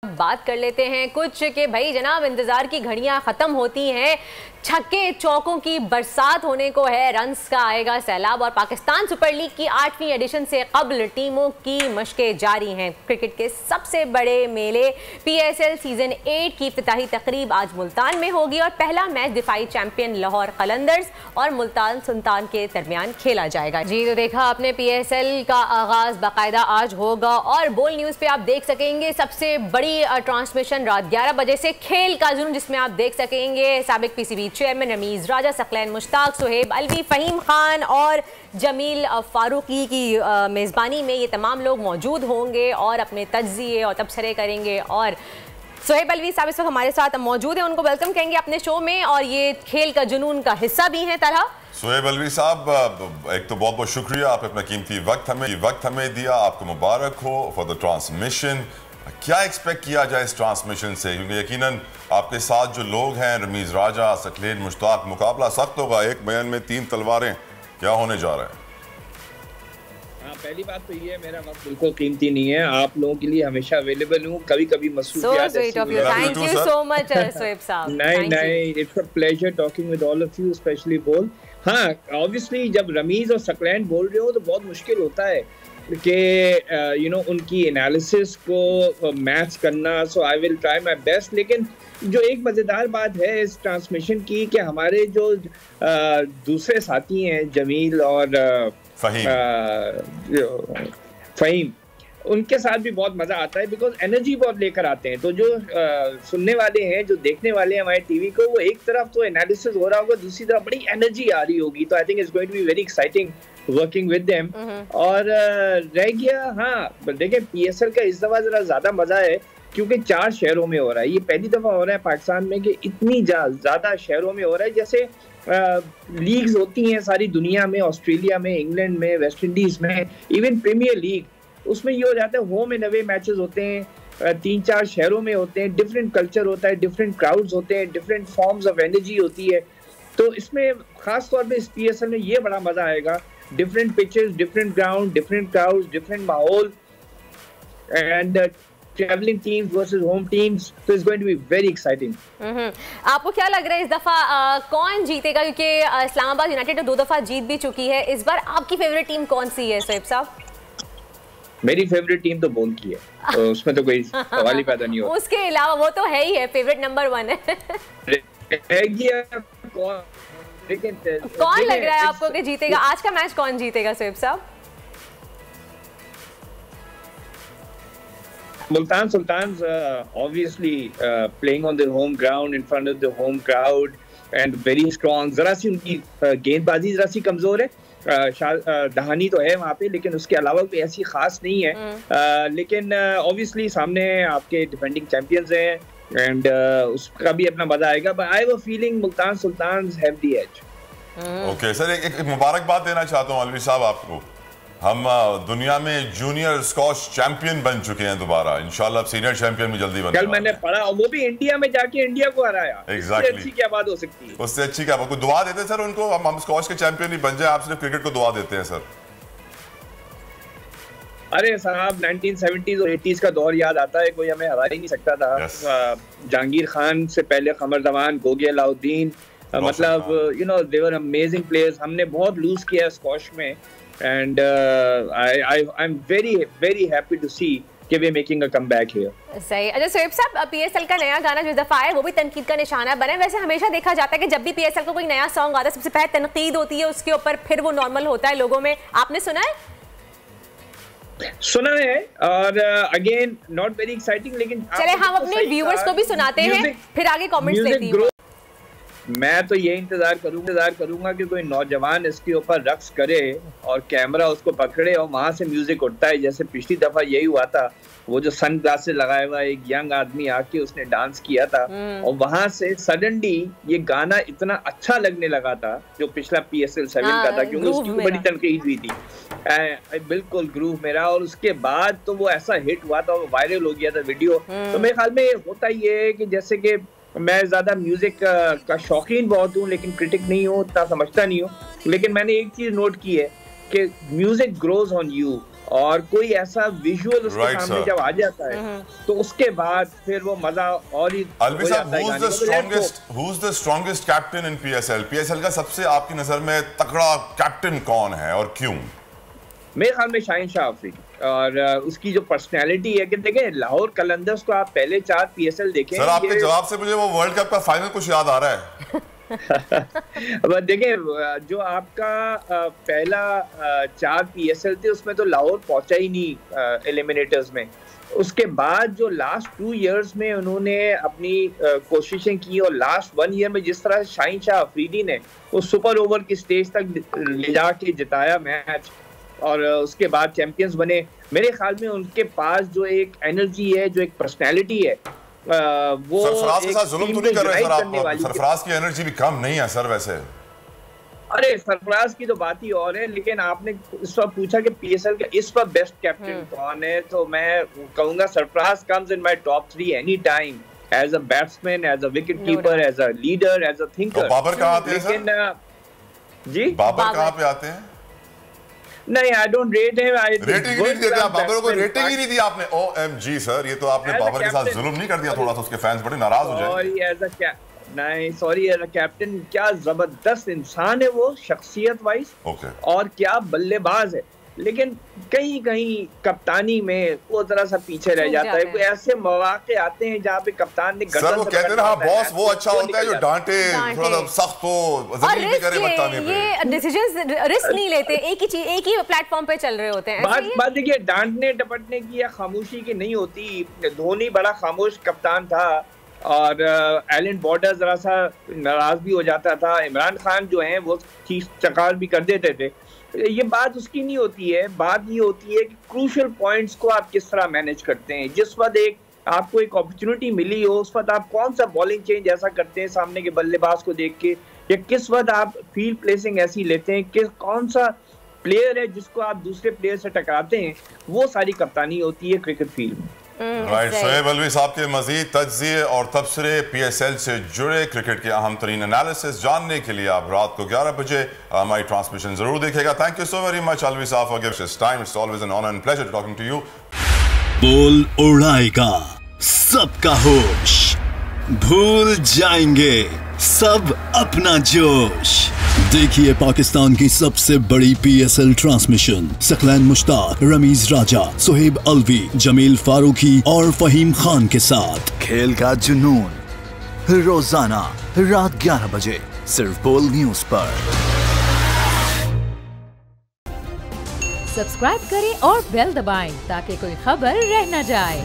बात कर लेते हैं कुछ कि भाई जनाब इंतजार की घड़ियां खत्म होती हैं, छक्के चौकों की बरसात होने को है, रन्स का आएगा सैलाब और पाकिस्तान सुपर लीग की 8वीं एडिशन से कबल टीमों की मशकें जारी हैं। क्रिकेट के सबसे बड़े मेले पीएसएल सीजन 8 की इफ्तिताही तकरीब आज मुल्तान में होगी और पहला मैच दिफाई चैंपियन लाहौर कलंदर्स और मुल्तान सुल्तान के दरमियान खेला जाएगा। जी तो देखा आपने, पीएसएल का आगाज बाकायदा आज होगा और बोल न्यूज़ पे आप देख सकेंगे सबसे बड़ी ट्रांसमिशन रात 11 बजे से खेल का जुनून, जिसमें आप देख सकेंगे साबिक पीसीबी चेयरमैन रमीज राजा, सकलैन मुश्ताक, सुहेब अलवी, फहीम खान और जमील फारूकी की मेज़बानी में ये तमाम लोग मौजूद होंगे और अपने तज्जिए और तबसरे करेंगे। और सुहेब अलवी साहब इस वक्त हमारे साथ मौजूद हैं, उनको वेलकम कहेंगे अपने शो में और ये खेल का जुनून का हिस्सा भी हैं। तरह सुहेब अलवी साहब, एक तो बहुत बहुत शुक्रिया, आपने अपना कीमती वक्त हमें दिया, आपको मुबारक हो फॉर द ट्रांसमिशन। क्या एक्सपेक्ट किया जाए इस ट्रांसमिशन से, क्योंकि यकीनन आपके साथ जो लोग हैं रमीज राजा, सकलैन मुश्ताक, मुकाबला सख्त होगा, एक बयान में 3 तलवारें, क्या होने जा रहा है? पहली बात तो ये है, मेरा वक्त बिल्कुल कीमती नहीं है, आप लोगों के लिए हमेशा अवेलेबल हूँ, कभी मसरूफियात नहीं, it's a pleasure talking with all of you, specially बोल। हाँ, ऑब्वियसली जब रमीज और सकलैन बोल रहे हो तो बहुत मुश्किल होता है कि उनकी एनालिसिस को मैच करना, so I will try my best. लेकिन जो एक मज़ेदार बात है इस ट्रांसमिशन की कि हमारे जो दूसरे साथी हैं जमील और फ़हीम, उनके साथ भी बहुत मज़ा आता है बिकॉज एनर्जी बहुत लेकर आते हैं। तो जो सुनने वाले हैं, जो देखने वाले हैं हमारे टीवी को, वो एक तरफ तो एनालिसिस हो रहा होगा, दूसरी तरफ बड़ी एनर्जी आ रही होगी। तो I think it's going to be very exciting working with them. और रह गया, हाँ देखें, पीएसएल का इस दफ़ा ज़रा ज़्यादा मज़ा है क्योंकि 4 शहरों में हो रहा है। ये पहली दफ़ा हो रहा है पाकिस्तान में कि इतनी ज़्यादा शहरों में हो रहा है। जैसे लीग्स होती हैं सारी दुनिया में, ऑस्ट्रेलिया में, इंग्लैंड में, वेस्ट इंडीज़ में, इवन प्रीमियर लीग, उसमें ये हो जाता है होम एंड अवे मैचेस होते हैं, 3-4 शहरों में होते हैं, डिफरेंट कल्चर होता है, डिफरेंट क्राउड्स होते हैं, डिफरेंट फॉर्म्स ऑफ एनर्जी होती है। तो इसमें खास तौर पे इस पीएसएल में ये बड़ा मज़ा आएगा, different pitches, different ground, different crowds, different माहौल and traveling teams versus home teams, so it's going to be very exciting. आपको क्या लग रहा है इस दफा कौन जीतेगा, क्योंकि इस्लामाबाद यूनाइटेड 2 दफा जीत भी चुकी है, इस बार आपकी फेवरेट टीम कौन सी है सुहेब साहब? मेरी फेवरेट टीम तो बोल की है, तो उसमें तो कोई सवाल ही पैदा नहीं होता। उसके अलावा वो तो है ही है, फेवरेट नंबर 1 है। कौन लग रहा है आपको कि जीतेगा आज का मैच, कौन जीतेगा सुहेब साहब? Multan Sultans obviously playing on their home ground in front of the home crowd and very strong. जरा सी उनकी गेंदबाजी जरा सी कमजोर है, दहानी तो है वहाँ पे, लेकिन उसके अलावा कोई ऐसी खास नहीं है। लेकिन ऑब्वियसली सामने आपके डिफेंडिंग चैंपियंस हैं एंड उसका भी अपना मजा आएगा, but I have a feeling Multan Sultans have the edge. Okay sir, एक मुबारकबाद देना चाहता हूँ अलवी साहब आपको। हम दुनिया में जूनियर स्क्वॉश चैंपियन बन चुके हैं दोबारा, इंशाल्लाह सीनियर चैंपियन भी जल्दी बनेंगे। कल मैंने पढ़ा, वो भी इंडिया में जाके इंडिया को हराया। Exactly. अच्छी क्या बात हो सकती है? उससे अच्छी क्या बात? दुआ देते हैं सर उनको, हम स्क्वॉश के चैंपियन ही बन जाए, आप सिर्फ क्रिकेट को दुआ देते हैं सर। अरे साहब, 1970s और 80s का दौर याद आता है, कोई हमें हरा ही नहीं सकता था। जहांगीर खान से पहले कमर जमान, गोगी अलाउद्दीन, मतलब दे वर अमेजिंग प्लेयर्स। हमने बहुत लूज किया स्क्वॉश में and I'm very happy to see कि we're making a comeback here. सही। अच्छा सुहेब साहब, पीएसएल का नया गाना जो दफा है वो भी तनकीद का निशाना बना है। वैसे हमेशा देखा जाता है कि जब भी पीएसएल को कोई नया सॉन्ग आता है सबसे पहले तनकीद होती है उसके ऊपर, फिर वो नॉर्मल होता है लोगों में। आपने सुना है? सुना है, और अगेन नॉट वेरी एक्साइटिंग, लेकिन चले हम अपने व्यूअर्स को भी सुनाते हैं, फिर आगे कमेंट्स लेती हूं। मैं तो ये इंतजार करूंगा कि कोई नौजवान इसके ऊपर रक्स करे और कैमरा उसको पकड़े और वहां से म्यूजिक उठता है, जैसे पिछली दफा यही हुआ था। वो जो सन ग्लासेस लगाए हुआ एक यंग आदमी आके उसने डांस किया था और वहां से सडनली ये गाना इतना अच्छा लगने लगा था, जो पिछला पीएसएल 7 का था, क्योंकि उसकी बड़ी तनकीद हुई थी। बिल्कुल ग्रूव मेरा, और उसके बाद तो वो ऐसा हिट हुआ था, वो वायरल हो गया था वीडियो। तो मेरे ख्याल में होता ये है कि जैसे कि मैं ज़्यादा म्यूज़िक का शौकीन बहुत हूँ लेकिन क्रिटिक नहीं हूँ, उतना समझता नहीं हूँ, लेकिन मैंने एक चीज़ नोट की है कि म्यूज़िक ग्रोज ऑन यू। और कोई ऐसा विजुअल उसके सामने जब आ जाता है तो उसके बाद फिर वो मजा और ही अलवी साहब, who's the strongest captain in PSL? PSL का सबसे आपकी नजर में तगड़ा कैप्टन कौन है और क्यों? मेरे ख्याल में शाहीन शाह अफरीदी, और उसकी जो पर्सनैलिटी है कि देखें लाहौर कलंदर्स को आप पहले 4 PSL देखें। सर आपके जवाब से मुझे वो वर्ल्ड कप का फाइनल कुछ याद आ रहा है। अब देखें जो आपका पहला 4 PSL थे उसमें तो लाहौर पहुंचा ही नहीं एलिमिनेटर्स में। उसके बाद जो लास्ट 2 इयर्स में उन्होंने अपनी कोशिशें की और लास्ट 1 ईयर में जिस तरह शाहीन शाह अफरीदी ने वो सुपर ओवर की स्टेज तक ले जाके जिताया मैच और उसके बाद चैंपियंस बने, मेरे ख्याल में उनके पास जो एक एनर्जी है, जो एक पर्सनैलिटी है, वो सरफराज के साथ जुल्म तो नहीं कर रहे सर आप? सरफराज की एनर्जी भी कम नहीं है सर वैसे। अरे सरफराज की तो बात ही और है, लेकिन आपने इस वक्त पूछा कि PSL का इस वक्त बेस्ट कैप्टन कौन है, तो मैं कहूंगा Sarfaraz comes in my top 3 any time, as a batsman, as a wicket keeper, as a leader, as a thinker. Babar कहाँ आते हैं सर? जी बाबर कहाँ पे आते हैं? नहीं, I don't rate him. Rating नहीं देते आप बाबर को? रेटिंग ही नहीं दी आपने। OMG सर, ये तो आपने बाबर के साथ जुल्म नहीं कर दिया थोड़ा सा? उसके फैंस बड़े नाराज हो जाएंगे। सॉरी एज अ कैप्टन, क्या जबरदस्त इंसान है वो शख्सियत वाइज, और क्या बल्लेबाज है, लेकिन कहीं कहीं कप्तानी में वो जरा सा पीछे रह जाता है। कोई ऐसे मौके आते हैं जहाँ पे कप्तान ने सर वो कहते हैं ना, हाँ बॉस वो अच्छा होता है जो डांटे, थोड़ा सा सख्त हो, जमीन भी करे बत्ताने पे। ये डिसीजंस रिस्क नहीं लेते, एक ही प्लेटफॉर्म पे चल रहे होते हैं। बात देखिए, डांटने टपटने की या खामोशी की नहीं होती। धोनी बड़ा खामोश कप्तान था और एलन बॉर्डर जरा सा नाराज भी हो जाता था। इमरान खान जो हैं वो चीख चकार भी कर देते थे। ये बात उसकी नहीं होती है, बात ये होती है कि क्रूशियल पॉइंट्स को आप किस तरह मैनेज करते हैं। जिस वक्त आपको एक अपॉर्चुनिटी मिली हो उस वक्त आप कौन सा बॉलिंग चेंज ऐसा करते हैं सामने के बल्लेबाज को देख के, या किस वक्त आप फील्ड प्लेसिंग ऐसी लेते हैं कि कौन सा प्लेयर है जिसको आप दूसरे प्लेयर से टकराते हैं, वो सारी कप्तानी होती है क्रिकेट फील्ड में। राइट, शोएब अलवी साहब के मजीद तज्ज़िये और तबसरे PSL से जुड़े क्रिकेट के अहम तरीन एनालिसिस जानने के लिए आप रात को 11 बजे हमारी ट्रांसमिशन जरूर देखिएगा। Thank you so very much Alvi साहब for giving us time. It's always an honour and pleasure talking to you. बोल उड़ाएगा सबका होश, भूल जाएंगे सब अपना जोश। देखिए पाकिस्तान की सबसे बड़ी PSL ट्रांसमिशन सकलैन मुश्ताक, रमीज राजा, सुहेब अलवी, जमील फारूकी और फहीम खान के साथ खेल का जुनून रोजाना रात 11 बजे सिर्फ बोल न्यूज पर। सब्सक्राइब करें और बेल दबाएं ताकि कोई खबर रह न जाए।